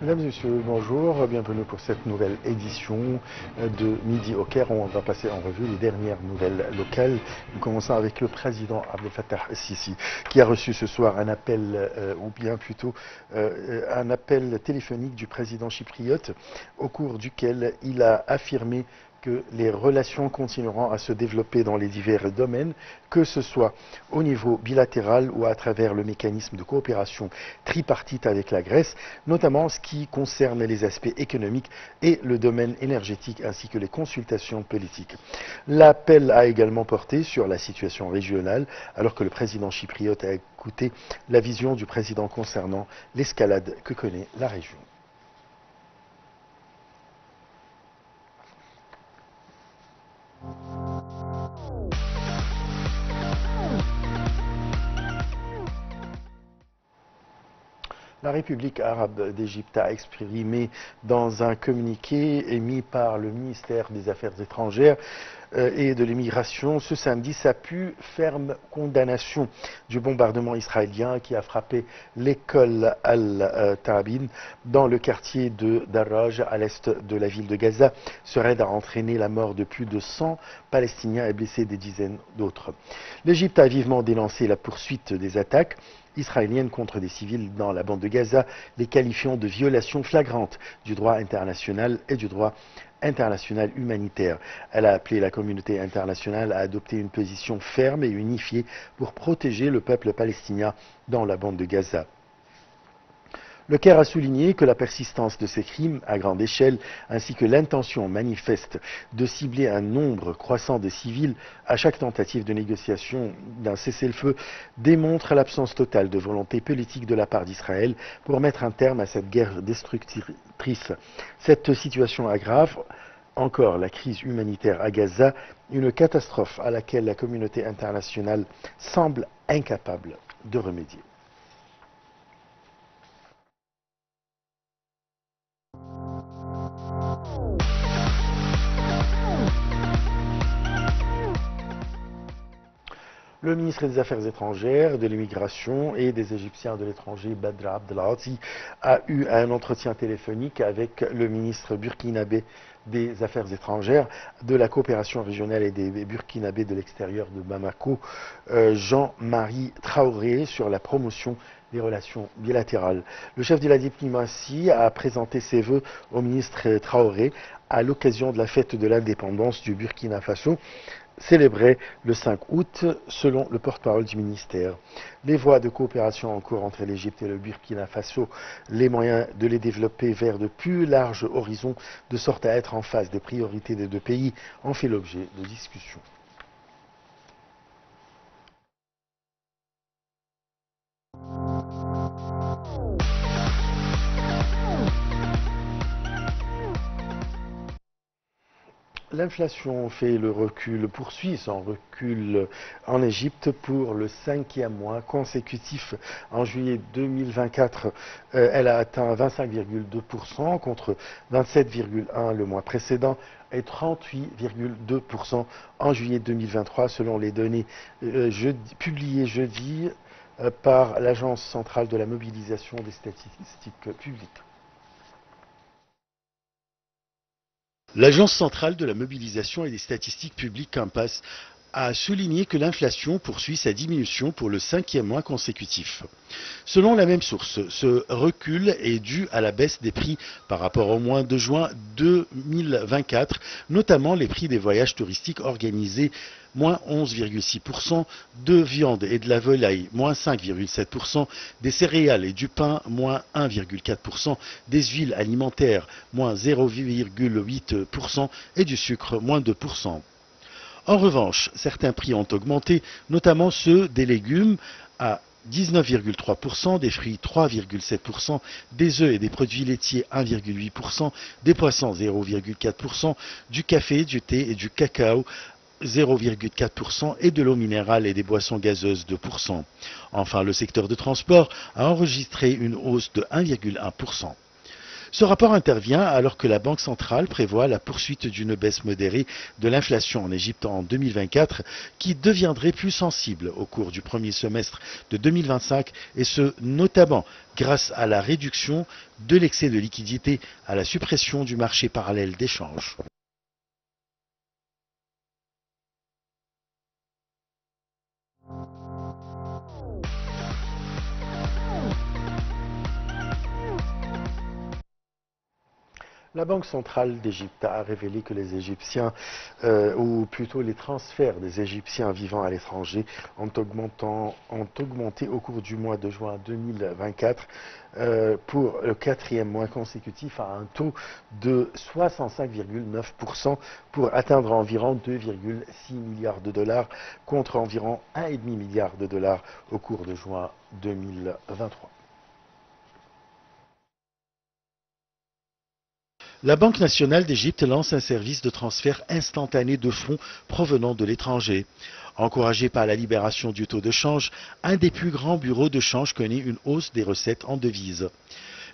Mesdames et messieurs, bonjour, bienvenue pour cette nouvelle édition de Midi au Caire. On va passer en revue les dernières nouvelles locales. Nous commençons avec le président Abdel Fattah el-Sisi qui a reçu ce soir un appel, ou bien plutôt un appel téléphonique du président chypriote au cours duquel il a affirmé que les relations continueront à se développer dans les divers domaines, que ce soit au niveau bilatéral ou à travers le mécanisme de coopération tripartite avec la Grèce, notamment en ce qui concerne les aspects économiques et le domaine énergétique ainsi que les consultations politiques. L'appel a également porté sur la situation régionale alors que le président chypriote a écouté la vision du président concernant l'escalade que connaît la région. La République arabe d'Égypte a exprimé dans un communiqué émis par le ministère des Affaires étrangères et de l'immigration ce samedi sa plus ferme condamnation du bombardement israélien qui a frappé l'école Al-Tabin dans le quartier de Darraj à l'est de la ville de Gaza. Ce raid a entraîné la mort de plus de 100 Palestiniens et blessé des dizaines d'autres. L'Égypte a vivement dénoncé la poursuite des attaques israéliennes contre des civils dans la bande de Gaza, les qualifiant de violations flagrantes du droit international et du droit international humanitaire. Elle a appelé la communauté internationale à adopter une position ferme et unifiée pour protéger le peuple palestinien dans la bande de Gaza. Le Caire a souligné que la persistance de ces crimes à grande échelle ainsi que l'intention manifeste de cibler un nombre croissant de civils à chaque tentative de négociation d'un cessez-le-feu démontrent l'absence totale de volonté politique de la part d'Israël pour mettre un terme à cette guerre destructrice. Cette situation aggrave encore la crise humanitaire à Gaza, une catastrophe à laquelle la communauté internationale semble incapable de remédier. Le ministre des Affaires étrangères, de l'immigration et des Égyptiens de l'étranger, Badr Abdelhadi, a eu un entretien téléphonique avec le ministre burkinabé des Affaires étrangères, de la coopération régionale et des Burkinabés de l'extérieur de Bamako, Jean-Marie Traoré, sur la promotion des relations bilatérales. Le chef de la diplomatie a présenté ses vœux au ministre Traoré à l'occasion de la fête de l'indépendance du Burkina Faso, célébrée le 5 août, selon le porte-parole du ministère. Les voies de coopération en cours entre l'Égypte et le Burkina Faso, les moyens de les développer vers de plus larges horizons, de sorte à être en phase des priorités des deux pays, ont fait l'objet de discussions. L'inflation poursuit son recul en Égypte pour le 5e mois consécutif. En juillet 2024, elle a atteint 25,2% contre 27,1% le mois précédent et 38,2% en juillet 2023 selon les données publiées jeudi par l'Agence centrale de la mobilisation des statistiques publiques. L'Agence centrale de la mobilisation et des statistiques publiques (ANPAS) a souligné que l'inflation poursuit sa diminution pour le 5e mois consécutif. Selon la même source, ce recul est dû à la baisse des prix par rapport au mois de juin 2024, notamment les prix des voyages touristiques organisés moins 11,6%, de viande et de la volaille, moins 5,7%, des céréales et du pain, moins 1,4%, des huiles alimentaires, moins 0,8% et du sucre, moins 2%. En revanche, certains prix ont augmenté, notamment ceux des légumes à 19,3%, des fruits 3,7%, des œufs et des produits laitiers 1,8%, des poissons 0,4%, du café, du thé et du cacao 0,4% et de l'eau minérale et des boissons gazeuses 2%. Enfin, le secteur de transport a enregistré une hausse de 1,1%. Ce rapport intervient alors que la Banque centrale prévoit la poursuite d'une baisse modérée de l'inflation en Égypte en 2024 qui deviendrait plus sensible au cours du premier semestre de 2025 et ce notamment grâce à la réduction de l'excès de liquidité, à la suppression du marché parallèle d'échange. La Banque centrale d'Égypte a révélé que les Égyptiens, ou plutôt les transferts des Égyptiens vivant à l'étranger, ont augmenté au cours du mois de juin 2024 pour le quatrième mois consécutif à un taux de 65,9% pour atteindre environ 2,6 milliards de dollars contre environ 1,5 milliard de dollars au cours de juin 2023. La Banque nationale d'Égypte lance un service de transfert instantané de fonds provenant de l'étranger. Encouragé par la libération du taux de change, un des plus grands bureaux de change connaît une hausse des recettes en devises.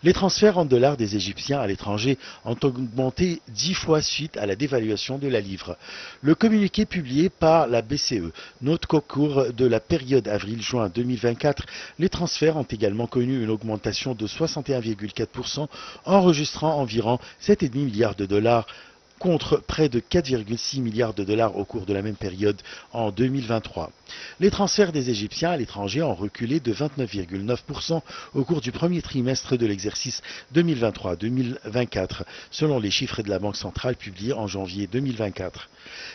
Les transferts en dollars des Égyptiens à l'étranger ont augmenté 10 fois suite à la dévaluation de la livre. Le communiqué publié par la BCE note qu'au cours de la période avril-juin 2024, les transferts ont également connu une augmentation de 61,4%, enregistrant environ 7,5 milliards de dollars contre près de 4,6 milliards de dollars au cours de la même période en 2023. Les transferts des Égyptiens à l'étranger ont reculé de 29,9% au cours du premier trimestre de l'exercice 2023-2024, selon les chiffres de la Banque centrale publiés en janvier 2024.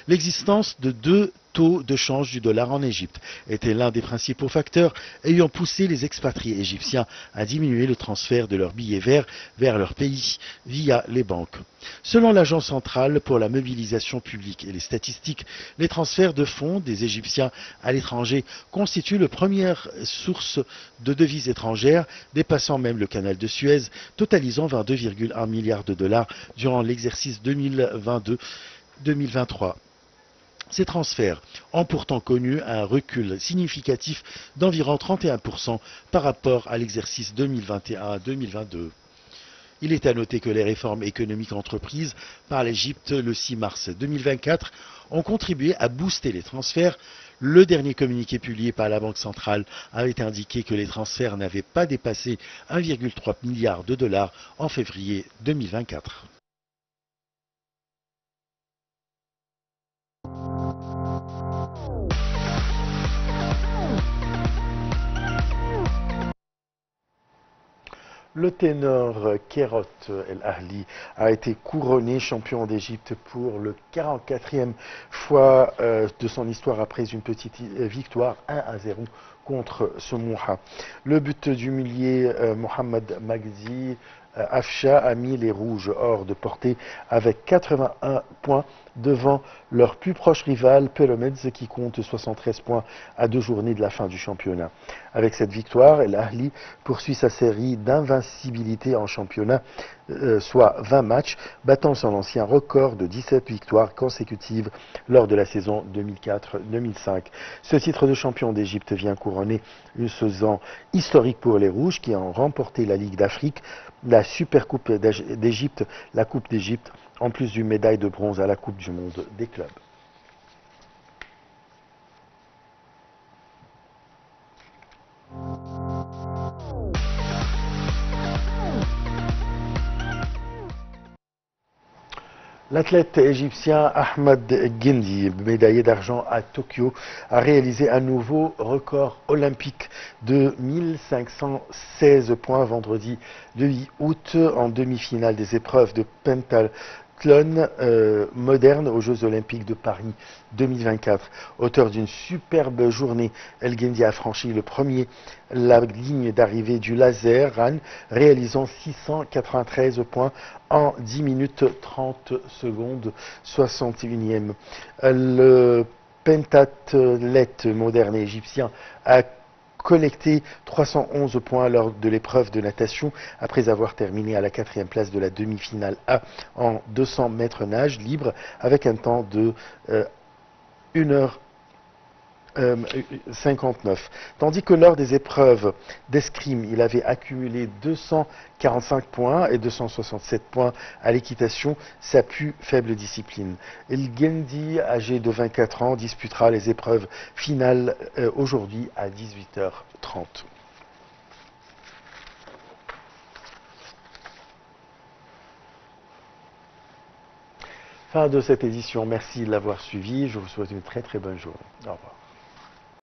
L'existence de deux taux de change du dollar en Égypte était l'un des principaux facteurs ayant poussé les expatriés égyptiens à diminuer le transfert de leurs billets verts vers leur pays via les banques. Selon l'Agence centrale pour la mobilisation publique et les statistiques, les transferts de fonds des Égyptiens à l'étranger constituent la première source de devises étrangères, dépassant même le canal de Suez, totalisant 22,1 milliards de dollars durant l'exercice 2022-2023. Ces transferts ont pourtant connu un recul significatif d'environ 31% par rapport à l'exercice 2021-2022. Il est à noter que les réformes économiques entreprises par l'Égypte le 6 mars 2024 ont contribué à booster les transferts. Le dernier communiqué publié par la Banque centrale avait indiqué que les transferts n'avaient pas dépassé 1,3 milliard de dollars en février 2024. Le ténor Kerot El Ahly a été couronné champion d'Égypte pour le 44e fois de son histoire après une petite victoire 1-0 contre Smoura. Le but du milier Mohamed Magzi Afsha a mis les Rouges hors de portée avec 81 points devant leur plus proche rival Pyramids qui compte 73 points à 2 journées de la fin du championnat. Avec cette victoire, El Ahly poursuit sa série d'invincibilité en championnat, soit 20 matchs, battant son ancien record de 17 victoires consécutives lors de la saison 2004-2005. Ce titre de champion d'Égypte vient couronner une saison historique pour les Rouges qui ont remporté la Ligue d'Afrique, la Supercoupe d'Égypte, la Coupe d'Égypte, en plus d'une médaille de bronze à la Coupe du Monde des clubs. L'athlète égyptien Ahmed Guendi, médaillé d'argent à Tokyo, a réalisé un nouveau record olympique de 1516 points vendredi 8 août en demi-finale des épreuves de pentathlon moderne aux Jeux Olympiques de Paris 2024. Auteur d'une superbe journée, El Guendi a franchi le premier la ligne d'arrivée du laser RAN, réalisant 693 points en 10 minutes 30 secondes, 61e. Le pentathlète moderne égyptien a collecté 311 points lors de l'épreuve de natation après avoir terminé à la 4e place de la demi-finale A en 200 mètres nage libre avec un temps de 1h59. Tandis que lors des épreuves d'escrime, il avait accumulé 245 points et 267 points à l'équitation, sa plus faible discipline. El Guendi, âgé de 24 ans, disputera les épreuves finales aujourd'hui à 18h30. Fin de cette édition. Merci de l'avoir suivi. Je vous souhaite une très très bonne journée. Au revoir.